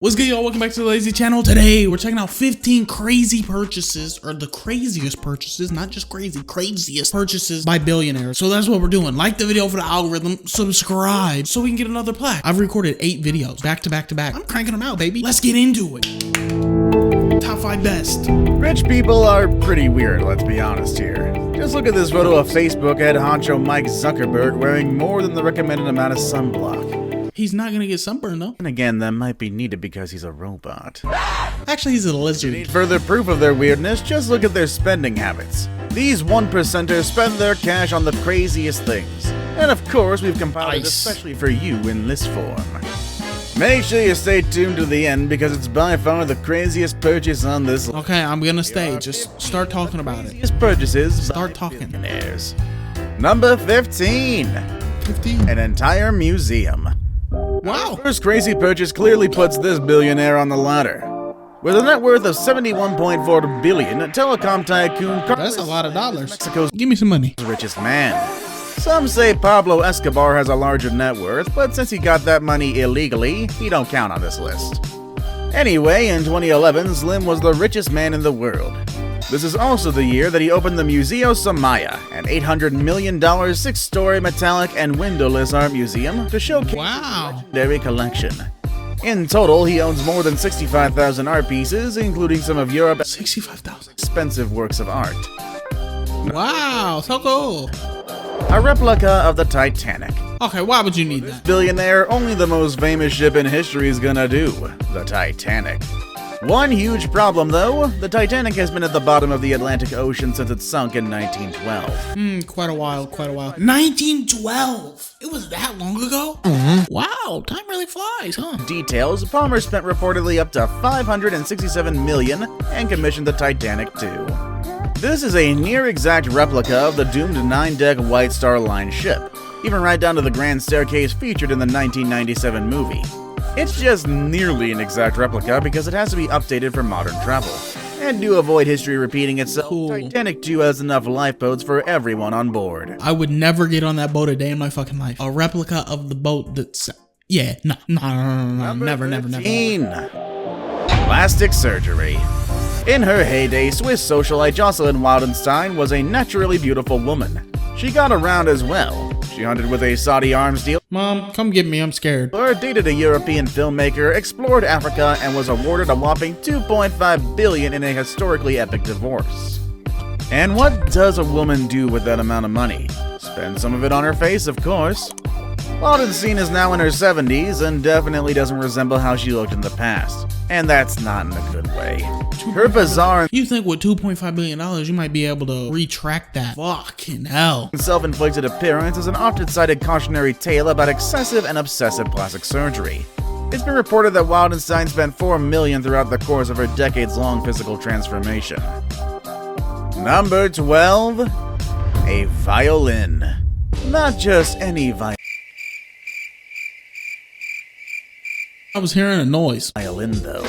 What's good, y'all? Welcome back to the Lazy Channel. Today, we're checking out 15 crazy purchases, or the craziest purchases, not just crazy, craziest purchases by billionaires. So that's what we're doing. Like the video for the algorithm, subscribe so we can get another plaque. I've recorded 8 videos back to back to back. I'm cranking them out, baby. Let's get into it. Top 5 best. Rich people are pretty weird, let's be honest here. Just look at this photo of Facebook head honcho Mike Zuckerberg wearing more than the recommended amount of sunblock. He's not gonna get sunburned though. And again, that might be needed because he's a robot. Actually, he's a lizard. To need further proof of their weirdness, just look at their spending habits. These 1%ers spend their cash on the craziest things. And of course, we've compiled it especially for you in list form. Make sure you stay tuned to the end because it's by far the craziest purchase on this list. Okay, I'm gonna stay. Just start talking about it. Craziest purchases Start by talking. billionaires. Number 15. 15. An entire museum. Wow. First crazy purchase clearly puts this billionaire on the ladder. With a net worth of $71.4 billion, telecom tycoon That's a lot of dollars. Mexico's Give me some money. richest man. Some say Pablo Escobar has a larger net worth, but since he got that money illegally, he don't count on this list. Anyway, in 2011, Slim was the richest man in the world. This is also the year that he opened the Museo Somaya, an $800 million 6-story metallic and windowless art museum to showcase his legendary collection. In total, he owns more than 65,000 art pieces, including some of Europe's 65,000 expensive works of art. Wow, so cool. A replica of the Titanic. Okay, why would you need that? Billionaire, only the most famous ship in history is gonna do. The Titanic. One huge problem, though, the Titanic has been at the bottom of the Atlantic Ocean since it sunk in 1912. Quite a while. 1912? It was that long ago? Wow, time really flies, huh? Details, Palmer spent reportedly up to $567 million and commissioned the Titanic too. This is a near-exact replica of the doomed 9-deck White Star Line ship, even right down to the grand staircase featured in the 1997 movie. It's just nearly an exact replica because it has to be updated for modern travel. And to avoid history repeating itself, Titanic 2 has enough lifeboats for everyone on board. I would never get on that boat a day in my fucking life. A replica of the boat that's... Yeah, no, never. 13. Plastic surgery. In her heyday, Swiss socialite Jocelyn Wildenstein was a naturally beautiful woman. She got around as well. She hunted with a Saudi arms dealer, Mom, come get me, I'm scared. dated a European filmmaker, explored Africa, and was awarded a whopping $2.5 billion in a historically epic divorce. And what does a woman do with that amount of money? Spend some of it on her face, of course. Wildenstein is now in her 70s and definitely doesn't resemble how she looked in the past. And that's not in a good way. Her bizarre You think with $2.5 billion, you might be able to retract that? Fucking hell. self-inflicted appearance is an often-cited cautionary tale about excessive and obsessive plastic surgery. It's been reported that Wildenstein spent $4 million throughout the course of her decades-long physical transformation. Number 12. A violin. Not just any violin, I was hearing a noise. though.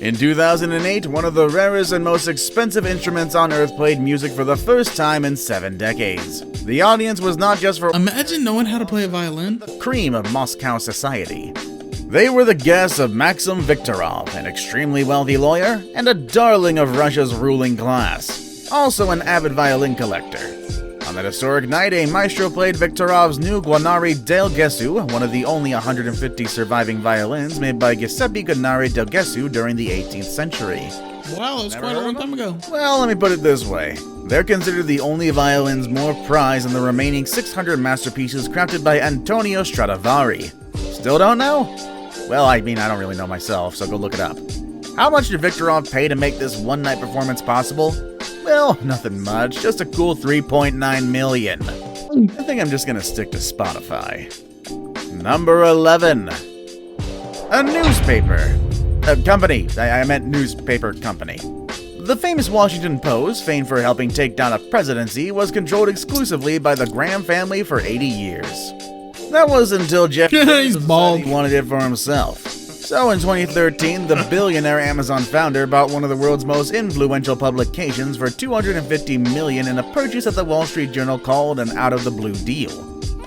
In 2008, one of the rarest and most expensive instruments on Earth played music for the first time in 7 decades. The audience was not just for Imagine knowing how to play a violin. the cream of Moscow society. They were the guests of Maxim Viktorov, an extremely wealthy lawyer and a darling of Russia's ruling class, also an avid violin collector. On that historic night, a maestro played Viktorov's new Guarneri del Gesù, one of the only 150 surviving violins made by Giuseppe Guarneri del Gesù during the 18th century. Wow, it's quite a long time ago. Well, let me put it this way. They're considered the only violins more prized than the remaining 600 masterpieces crafted by Antonio Stradivari. Still don't know? Well, I mean, I don't really know myself, so go look it up. How much did Viktorov pay to make this one-night performance possible? Well, nothing much, just a cool $3.9 million. I think I'm just gonna stick to Spotify. Number 11. A newspaper. Company. I meant newspaper company. The famous Washington Post, famed for helping take down a presidency, was controlled exclusively by the Graham family for 80 years. That was until Jeff He's bald. wanted it for himself. So in 2013, the billionaire Amazon founder bought one of the world's most influential publications for $250 million in a purchase that the Wall Street Journal called an out-of-the-blue deal.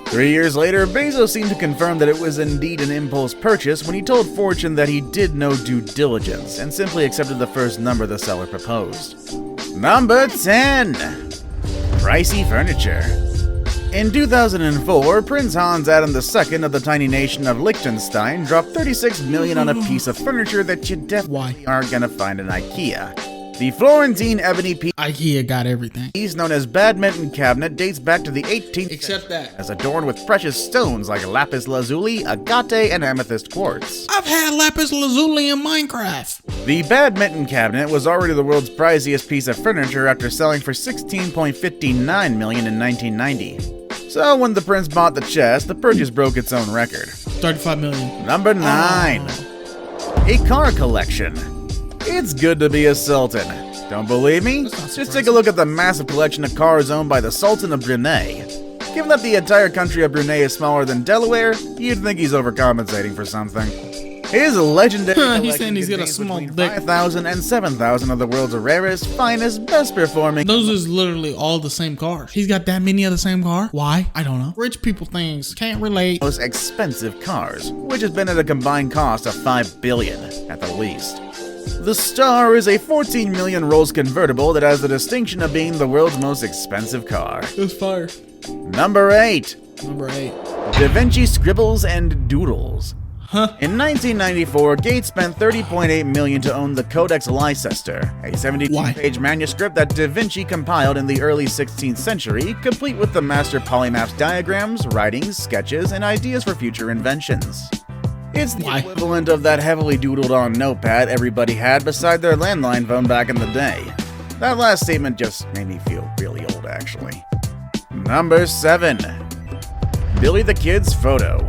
3 years later, Bezos seemed to confirm that it was indeed an impulse purchase when he told Fortune that he did no due diligence and simply accepted the first number the seller proposed. Number 10. Pricey furniture. In 2004, Prince Hans Adam II of the tiny nation of Liechtenstein dropped $36 million on a piece of furniture that you definitely aren't gonna find in IKEA. The Florentine ebony piece IKEA got everything. known as badminton cabinet dates back to the 18th Except that. as adorned with precious stones like lapis lazuli, agate, and amethyst quartz. I've had lapis lazuli in Minecraft. The badminton cabinet was already the world's priciest piece of furniture after selling for $16.59 million in 1990. So when the prince bought the chest, the purchase broke its own record. 35 million. Number 9. A car collection. It's good to be a sultan. Don't believe me? Just take a look at the massive collection of cars owned by the Sultan of Brunei. Given that the entire country of Brunei is smaller than Delaware, you'd think he's overcompensating for something. His legendary He's saying collection he's got a contains small between dick. 5,000 and 7,000 of the world's rarest, finest, best performing. Those is literally all the same cars. He's got that many of the same car? Why? I don't know. Rich people things. Can't relate. Most expensive cars, which has been at a combined cost of $5 billion at the least. The Star is a 14 million Rolls convertible that has the distinction of being the world's most expensive car. It's fire. Number 8. Number 8. Da Vinci Scribbles and Doodles. Huh? In 1994, Gates spent $30.8 million to own the Codex Leicester, a 72-page manuscript that Da Vinci compiled in the early 16th century, complete with the master polymath's diagrams, writings, sketches, and ideas for future inventions. It's the equivalent of that heavily doodled on notepad everybody had beside their landline phone back in the day. That last statement just made me feel really old, actually. Number 7. Billy the Kid's photo.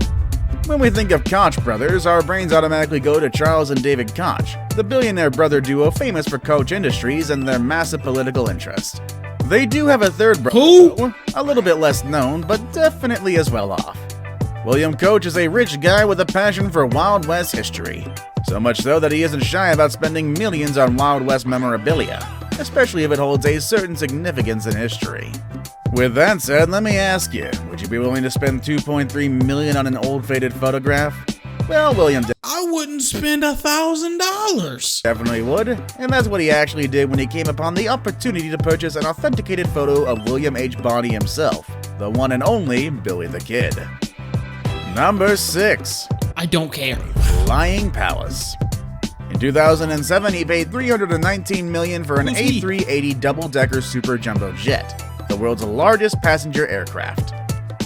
When we think of Koch brothers, our brains automatically go to Charles and David Koch, the billionaire brother duo famous for Koch Industries and their massive political interest. They do have a third brother, though, a little bit less known, but definitely as well off. William Koch is a rich guy with a passion for Wild West history. So much so that he isn't shy about spending millions on Wild West memorabilia, especially if it holds a certain significance in history. With that said, let me ask you, would you be willing to spend $2.3 million on an old faded photograph? Well, William I wouldn't spend $1,000. definitely would, and that's what he actually did when he came upon the opportunity to purchase an authenticated photo of William H. Bonney himself, the one and only Billy the Kid. Number 6. I don't care. Flying Palace. In 2007, he paid $319 million for an A380 double-decker super jumbo jet, the world's largest passenger aircraft.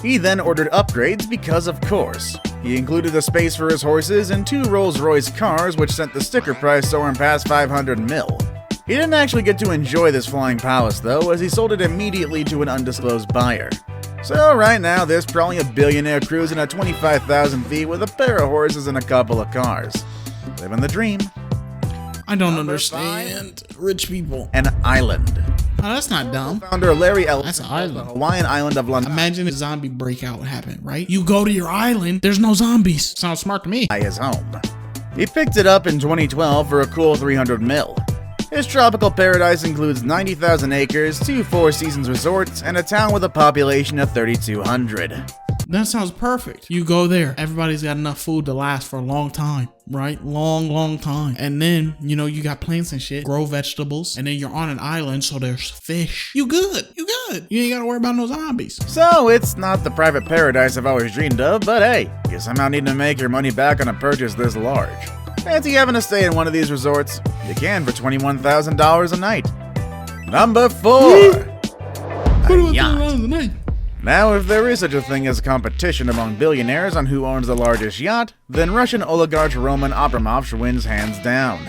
He then ordered upgrades because, of course, he included a space for his horses and 2 Rolls-Royce cars, which sent the sticker price soaring past $500 mil. He didn't actually get to enjoy this flying palace, though, as he sold it immediately to an undisclosed buyer. So right now, there's probably a billionaire cruising at 25,000 feet with a pair of horses and a couple of cars. Living the dream. I don't understand. Rich people. An island. Oh, that's not dumb. Founder Larry Ellison That's an built island. the Hawaiian island of London Imagine a zombie breakout happened, right? You go to your island, there's no zombies. Sounds smart to me. by his home. He picked it up in 2012 for a cool 300 mil. His tropical paradise includes 90,000 acres, 2 Four Seasons resorts, and a town with a population of 3,200. That sounds perfect. You go there, everybody's got enough food to last for a long time, right? Long time. And then, you know, you got plants and shit, grow vegetables, and then you're on an island, so there's fish. You good. You ain't gotta worry about no zombies. So it's not the private paradise I've always dreamed of, but hey, you somehow need to make your money back on a purchase this large. Fancy having to stay in one of these resorts? You can for $21,000 a night. Number 4. A yacht. Now, if there is such a thing as competition among billionaires on who owns the largest yacht, then Russian oligarch Roman Abramovich wins hands down.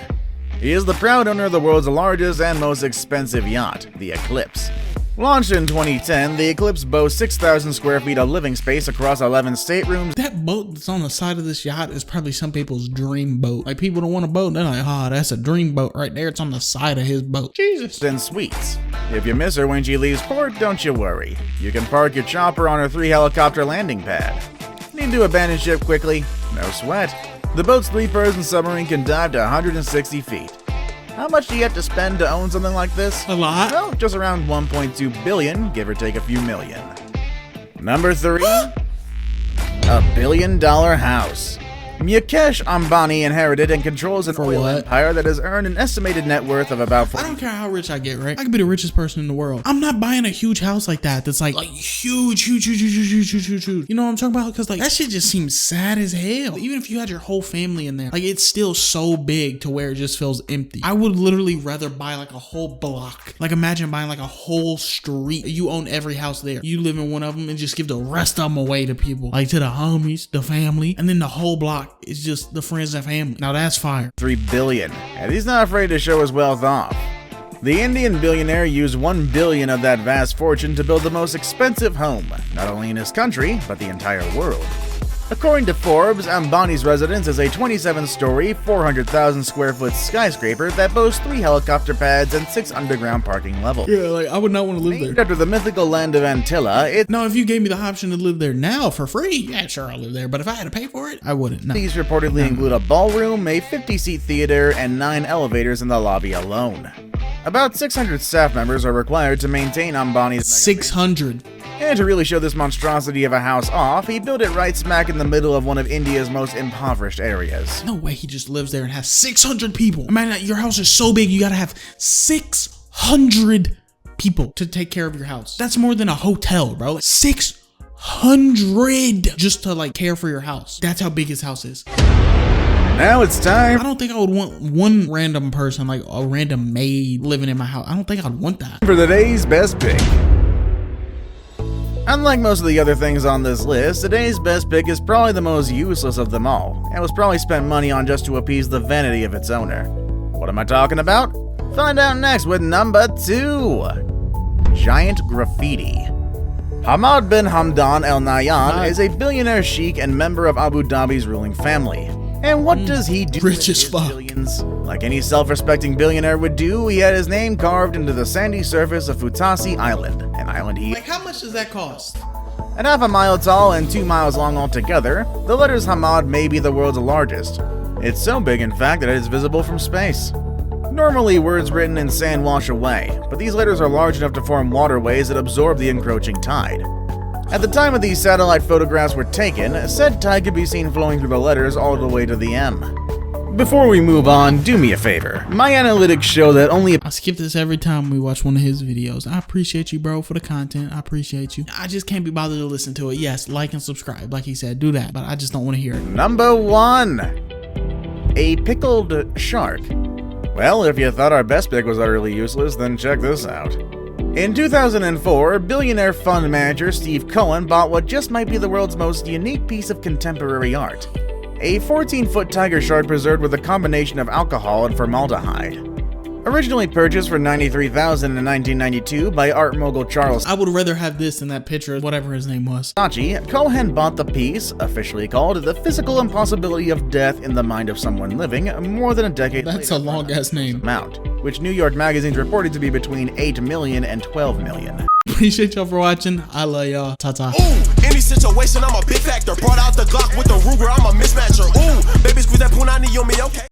He is the proud owner of the world's largest and most expensive yacht, the Eclipse. Launched in 2010, the Eclipse boasts 6,000 square feet of living space across 11 staterooms. That boat that's on the side of this yacht is probably some people's dream boat. Like, people don't want a boat, they're like, oh, that's a dream boat right there. It's on the side of his boat. Jesus. And suites. If you miss her when she leaves port, don't you worry. You can park your chopper on her 3-helicopter landing pad. Need to abandon ship quickly? No sweat. The boat's 3-person submarine can dive to 160 feet. How much do you have to spend to own something like this? A lot. Well, just around 1.2 billion, give or take a few million. Number 3, A billion-dollar house. Mukesh Ambani inherited and controls an oil empire that has earned an estimated net worth of about I don't care how rich I get, right? I could be the richest person in the world. I'm not buying a huge house like that that's like huge. You know what I'm talking about? Because like that shit just seems sad as hell. Even if you had your whole family in there, like it's still so big to where it just feels empty. I would literally rather buy like a whole block. Like imagine buying like a whole street. You own every house there. You live in one of them and just give the rest of them away to people. Like to the homies, the family, and then the whole block is just the friends and family. Now that's fire. 3 billion, and he's not afraid to show his wealth off. The Indian billionaire used 1 billion of that vast fortune to build the most expensive home, not only in his country, but the entire world. According to Forbes, Ambani's residence is a 27-story, 400,000 square foot skyscraper that boasts 3 helicopter pads and 6 underground parking levels. Yeah, like I would not want to live Named there. after the mythical land of Antilla, No, if you gave me the option to live there now for free, yeah, sure, I'll live there. But if I had to pay for it, I wouldn't. No. These reportedly include a ballroom, a 50-seat theater, and 9 elevators in the lobby alone. About 600 staff members are required to maintain Ambani's 600. And to really show this monstrosity of a house off, he built it right smack in the middle of one of India's most impoverished areas. No way he just lives there and has 600 people. Imagine your house is so big, you gotta have 600 people to take care of your house. That's more than a hotel, bro. Like 600 just to like care for your house. That's how big his house is. Now it's time. I don't think I would want one random person, like a random maid living in my house. I don't think I'd want that. For today's best pick. Unlike most of the other things on this list, today's best pick is probably the most useless of them all, and was probably spent money on just to appease the vanity of its owner. What am I talking about? Find out next with number 2. Giant graffiti. Hamad bin Hamdan Al Nahyan is a billionaire sheik and member of Abu Dhabi's ruling family. And what does he do Rich with as his fuck. billions? Like any self-respecting billionaire would do, he had his name carved into the sandy surface of Futasi Island, an island he... Like, how much does that cost? At half a mile tall and 2 miles long altogether, the letters Hamad may be the world's largest. It's so big, in fact, that it is visible from space. Normally, words written in sand wash away, but these letters are large enough to form waterways that absorb the encroaching tide. At the time of these satellite photographs were taken, said tide could be seen flowing through the letters all the way to the M. Before we move on, do me a favor. My analytics show that only... I skip this every time we watch one of his videos. I appreciate you, bro, for the content. I appreciate you. I just can't be bothered to listen to it. Yes, like and subscribe. Like he said, do that. But I just don't want to hear it. Number 1. A pickled shark. Well, if you thought our best pick was utterly useless, then check this out. In 2004, billionaire fund manager Steve Cohen bought what just might be the world's most unique piece of contemporary art. A 14-foot tiger shark preserved with a combination of alcohol and formaldehyde. Originally purchased for $93,000 in 1992 by art mogul Charles I would rather have this than that picture of whatever his name was. Saatchi, Cohen bought the piece, officially called The Physical Impossibility of Death in the Mind of Someone Living, more than a decade That's later a long-ass name. amount, which New York magazines reported to be between 8 million and 12 million. Appreciate y'all for watching. I love y'all. Ta-ta. Ooh, any situation, I'm a big factor. Brought out the Glock with the Ruger, I'm a mismatcher. Ooh, baby, squeeze that punani on me, okay?